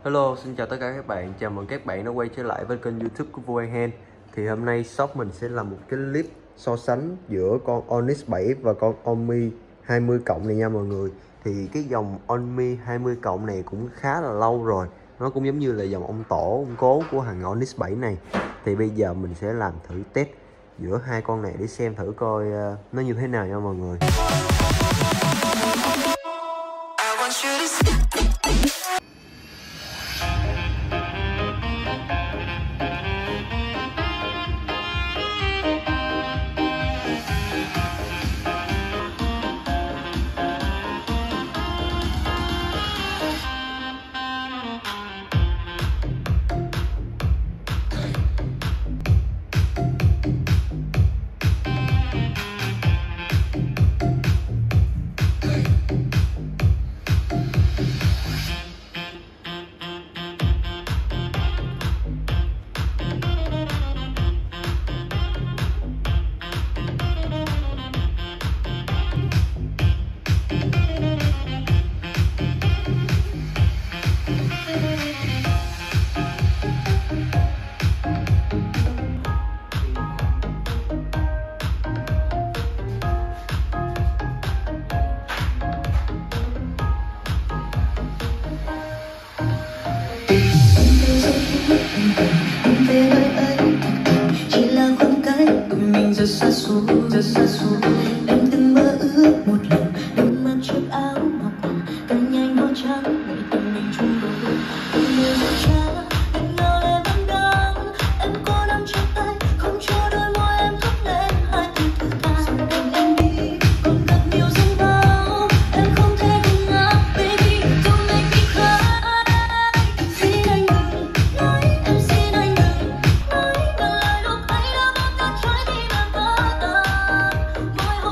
Hello, xin chào tất cả các bạn. Chào mừng các bạn đã quay trở lại với kênh YouTube của vuadeal. Thì hôm nay shop mình sẽ làm một cái clip so sánh giữa con ONYX 7 và con OMNI 20 cộng này nha mọi người. Thì cái dòng OMNI 20 cộng này cũng khá là lâu rồi. Nó cũng giống như là dòng ông tổ, ông cố của thằng ONYX 7 này. Thì bây giờ mình sẽ làm thử test giữa hai con này để xem thử coi nó như thế nào nha mọi người. Rất xa xôi em từng mơ ước một lần được mặc chiếc áo màu hồng càng nhanh màu trắng ngày tình mình chung đôi từng điều rất cha tình nhau em vẫn đang em có nắm trong tay không cho đôi môi em thốt lên hai từ thứ ta rồi cùng em đi còn thật nhiều dòng bao em không thể không ngã baby don't make me cry xin anh đừng nói em xin anh đừng nói ngần lời lúc ấy đã mất cả trái tim em vỡ tan môi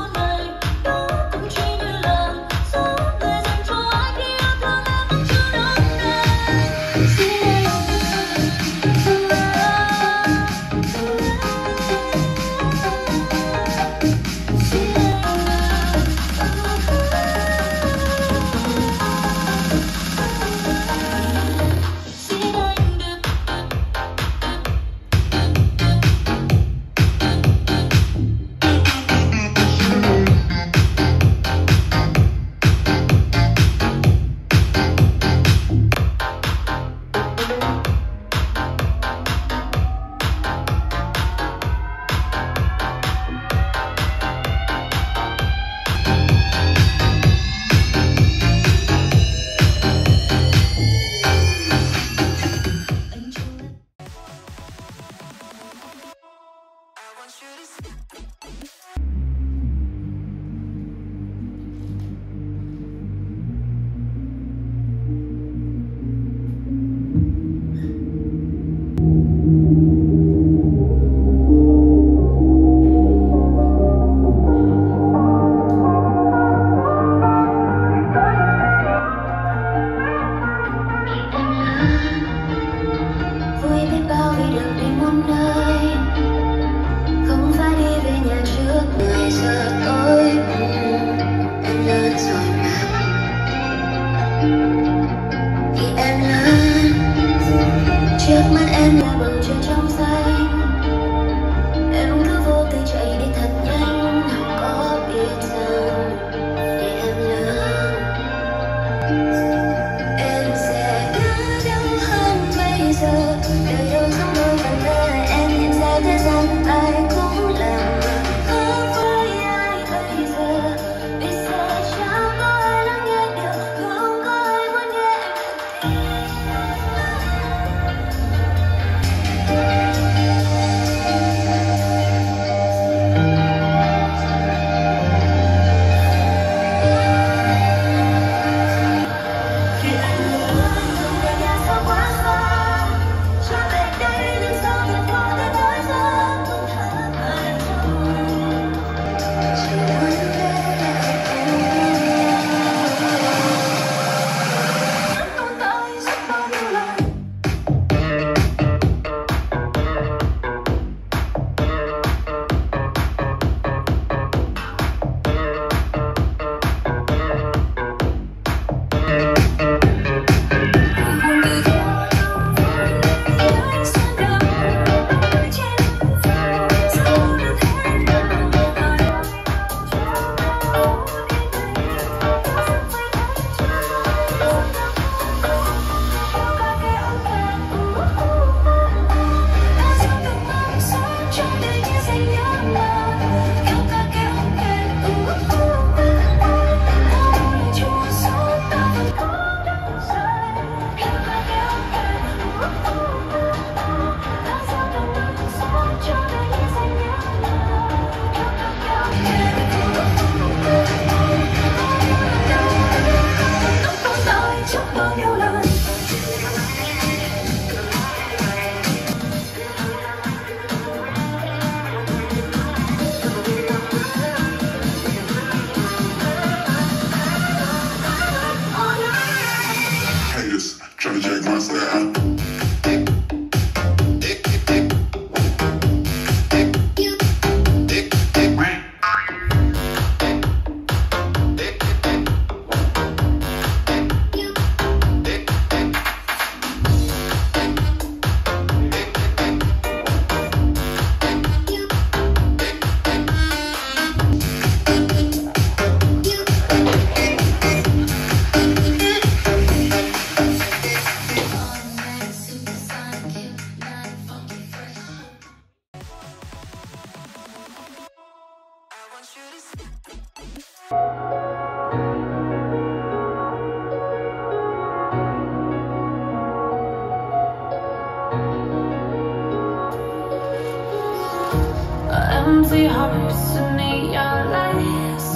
Empty hearts and neon lights,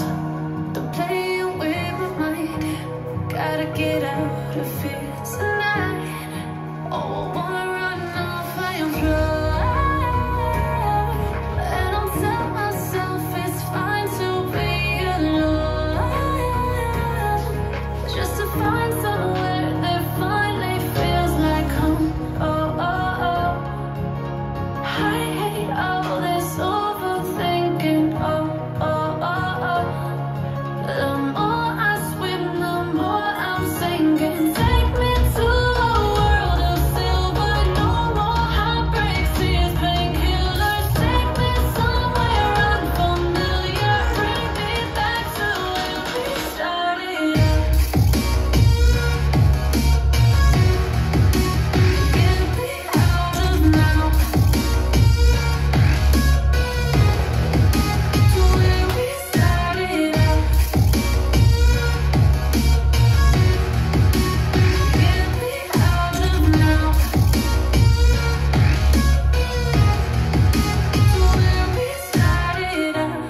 they're playing with my mind. Gotta get out of here tonight. Oh, I wanna run off and fly. And I'll tell myself it's fine to be alone, just to find somewhere that finally feels like home. Oh, oh, oh. I hate all this overthinking. Oh, oh, oh, oh. The more I swim, the more I'm sinking. Take me to a world of silver, no more heartbreaks, tears, painkillers. Take me somewhere unfamiliar, bring me back to when we started. Get me out of now, to where we started out. Get me out of now, to where we started out.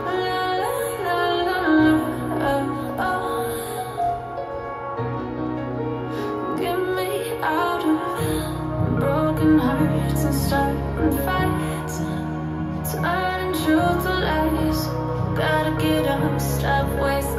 La la la la la, oh. Get me out of broken hearts and starting fights, turning truth to lies. Gotta get up, stop wasting